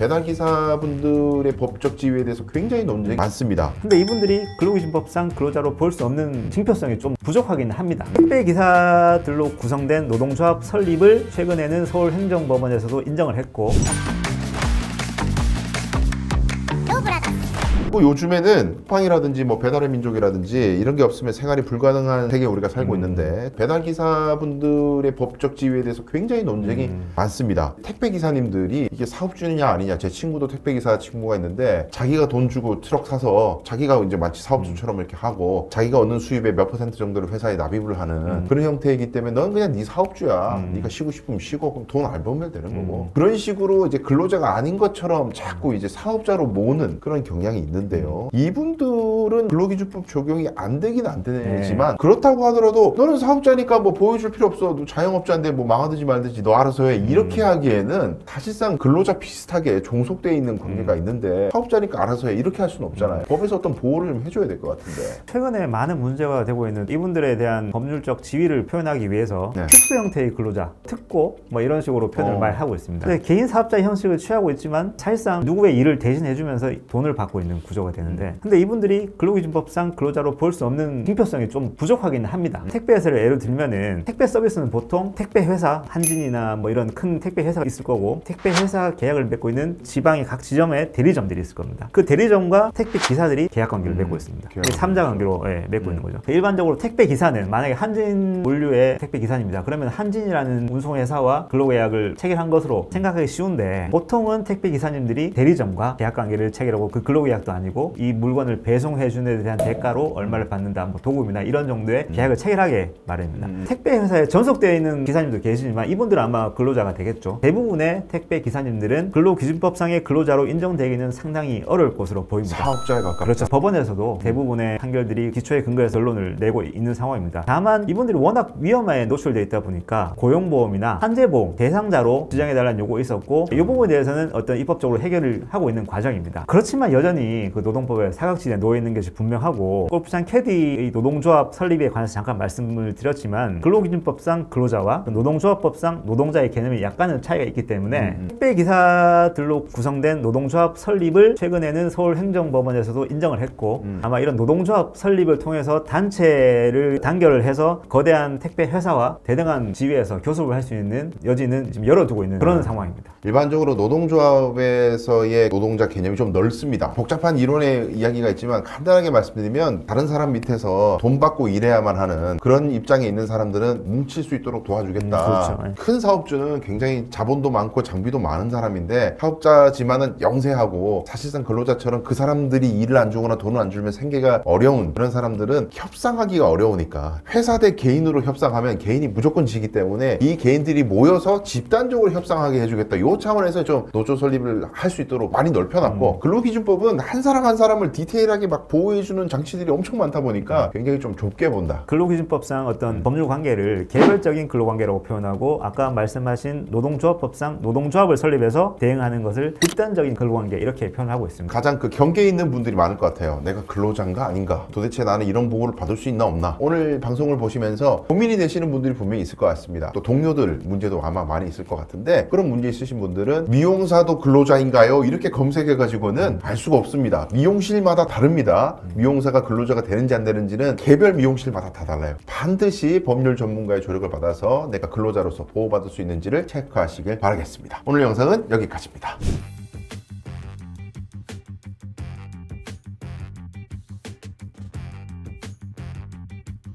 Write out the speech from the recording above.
배달기사분들의 법적 지위에 대해서 굉장히 논쟁이 많습니다. 근데 이분들이 근로기준법상 근로자로 볼 수 없는 징표성이 좀 부족하긴 합니다. 택배기사들로 구성된 노동조합 설립을 최근에는 서울행정법원에서도 인정을 했고, 뭐 요즘에는 쿠팡이라든지 뭐 배달의 민족이라든지 이런 게 없으면 생활이 불가능한 세계에 우리가 살고 있는데 배달기사분들의 법적 지위에 대해서 굉장히 논쟁이 많습니다. 택배기사님들이 이게 사업주냐 아니냐, 제 친구도 택배기사 친구가 있는데 자기가 돈 주고 트럭 사서 자기가 이제 마치 사업주처럼 이렇게 하고 자기가 얻는 수입의 몇 % 정도를 회사에 납입을 하는 그런 형태이기 때문에 넌 그냥 네 사업주야. 네가 쉬고 싶으면 쉬고 그럼 돈 안 벌면 되는 거고 그런 식으로 이제 근로자가 아닌 것처럼 자꾸 이제 사업자로 모으는 그런 경향이 있는 데요. 이분들은 근로기준법 적용이 안 되긴 안 되지만 그렇다고 하더라도 너는 사업자니까 뭐 보여줄 필요 없어. 너 자영업자인데 뭐 망하든지 말든지 너 알아서 해. 이렇게 하기에는 사실상 근로자 비슷하게 종속되어 있는 관계가 있는데 사업자니까 알아서 해. 이렇게 할 수는 없잖아요. 법에서 어떤 보호를 좀 해줘야 될 것 같은데. 최근에 많은 문제가 되고 있는 이분들에 대한 법률적 지위를 표현하기 위해서 특수 형태의 근로자, 특고 뭐 이런 식으로 표현을 많이 하고 있습니다. 근데 개인 사업자 형식을 취하고 있지만 사실상 누구의 일을 대신해주면서 돈을 받고 있는 구조가 되는데, 근데 이분들이 근로기준법상 근로자로 볼 수 없는 징표성이 좀 부족하긴 합니다. 택배 회사를 예를 들면은 택배 서비스는 보통 택배 회사, 한진이나 뭐 이런 큰 택배 회사가 있을 거고 택배 회사 계약을 맺고 있는 지방의 각 지점에 대리점들이 있을 겁니다. 그 대리점과 택배 기사들이 계약 관계를 맺고 있습니다. 3자 관계로 맺고 있는 거죠. 일반적으로 택배 기사는 만약에 한진 물류의 택배 기사입니다. 그러면 한진이라는 운송회사와 근로계약을 체결한 것으로 생각하기 쉬운데, 보통은 택배 기사님들이 대리점과 계약 관계를 체결하고 그 근로계약도 아니고 이 물건을 배송해 주는 데 대한 대가로 얼마를 받는다, 뭐 도급이나 이런 정도의 계약을 체결하게 마련입니다. 택배 회사에 전속되어 있는 기사님도 계시지만 이분들은 아마 근로자가 되겠죠. 대부분의 택배 기사님들은 근로기준법상의 근로자로 인정되기는 상당히 어려울 것으로 보입니다. 사업자에 가깝다. 그렇죠. 법원에서도 대부분의 판결들이 기초에 근거해서 결론을 내고 있는 상황입니다. 다만 이분들이 워낙 위험에 노출되어 있다 보니까 고용보험이나 환재보험 대상자로 지정해달라는 요구가 있었고, 이 부분에 대해서는 어떤 입법적으로 해결을 하고 있는 과정입니다. 그렇지만 여전히 그 노동법에 사각지대에 놓여 있는 것이 분명하고, 골프장 캐디의 노동조합 설립에 관해서 잠깐 말씀을 드렸지만 근로기준법상 근로자와 노동조합법상 노동자의 개념이 약간의 차이가 있기 때문에 택배기사들로 구성된 노동조합 설립을 최근에는 서울행정법원에서도 인정을 했고, 아마 이런 노동조합 설립을 통해서 단체를 단결을 해서 거대한 택배 회사와 대등한 지위에서 교섭을 할 수 있는 여지는 지금 열어두고 있는 그런 상황입니다. 일반적으로 노동조합에서의 노동자 개념이 좀 넓습니다. 복잡한 이론의 이야기가 있지만 간단하게 말씀드리면 다른 사람 밑에서 돈 받고 일해야만 하는 그런 입장에 있는 사람들은 뭉칠 수 있도록 도와주겠다. 그렇죠. 큰 사업주는 굉장히 자본도 많고 장비도 많은 사람인데 사업자지만은 영세하고 사실상 근로자처럼 그 사람들이 일을 안 주거나 돈을 안 주면 생계가 어려운 그런 사람들은 협상하기가 어려우니까 회사 대 개인으로 협상하면 개인이 무조건 지기 때문에 이 개인들이 모여서 집단적으로 협상하게 해주겠다. 이 차원에서 좀 노조 설립을 할 수 있도록 많이 넓혀놨고, 근로기준법은 한 사람 한 사람을 디테일하게 막 보호해주는 장치들이 엄청 많다 보니까 굉장히 좀 좁게 본다. 근로기준법상 어떤 법률 관계를 개별적인 근로관계라고 표현하고, 아까 말씀하신 노동조합법상 노동조합을 설립해서 대응하는 것을 집단적인 근로관계 이렇게 표현하고 있습니다. 가장 그 경계에 있는 분들이 많을 것 같아요. 내가 근로자인가 아닌가? 도대체 나는 이런 보호를 받을 수 있나 없나? 오늘 방송을 보시면서 고민이 되시는 분들이 분명히 있을 것 같습니다. 또 동료들 문제도 아마 많이 있을 것 같은데, 그런 문제 있으신 분들은 미용사도 근로자인가요? 이렇게 검색해가지고는 알 수가 없습니다. 미용실마다 다릅니다. 미용사가 근로자가 되는지 안 되는지는 개별 미용실마다 다 달라요. 반드시 법률 전문가의 조력을 받아서 내가 근로자로서 보호받을 수 있는지를 체크하시길 바라겠습니다. 오늘 영상은 여기까지입니다.